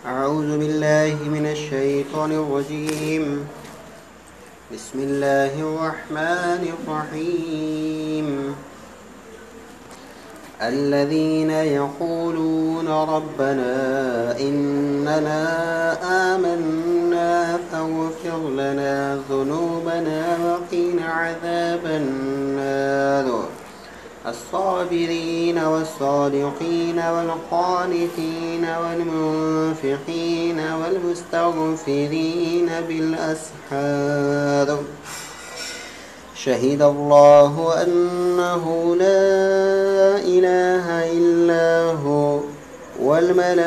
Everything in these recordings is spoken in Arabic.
أعوذ بالله من الشيطان الرجيم. بسم الله الرحمن الرحيم. الذين يقولون ربنا إننا آمنا فاغفر لنا ذنوبنا وقنا عذاب النار. الصابرين والصادقين والقانتين والمنفقين والمستغفرين بالأسحار. شهد الله أنه لا إله إلا هو والملائكة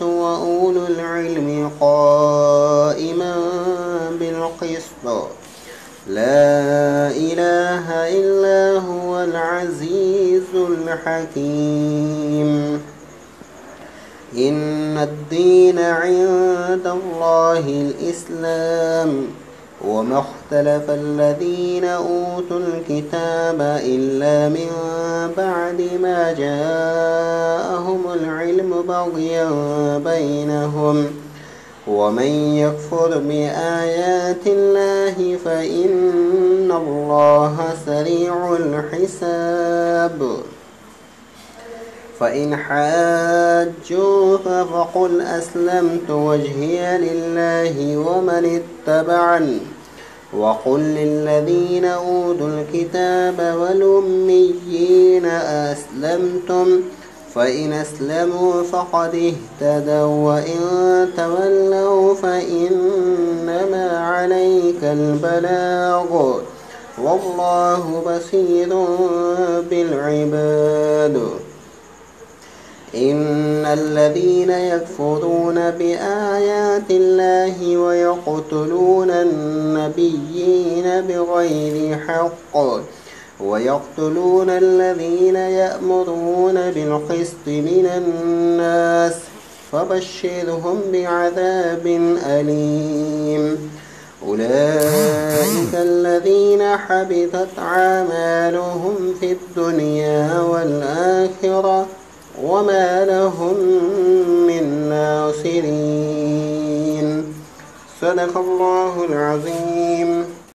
وأولو العلم قائما بالقسط. لا إله إلا هو العزيز الحكيم. إن الدين عند الله الإسلام وما اختلف الذين أوتوا الكتاب إلا من بعد ما جاءهم العلم بغيا بينهم. ومن يكفر بآيات الله فإن الله سريع الحساب. فإن حاجوك فقل أسلمت وجهي لله ومن اتبعني وقل للذين أوتوا الكتاب والأميين أسلمتم فإن أسلموا فقد اهتدوا وإن تولوا فإنما عليك البلاغ والله بصير بالعباد. إن الذين يكفرون بآيات الله ويقتلون النبيين بغير حق ويقتلون الذين يأمرون بالقسط من الناس فبشرهم بعذاب أليم. أولئك الذين حبطت أعمالهم في الدنيا والآخرة وما لهم من ناصرين. صدق الله العظيم.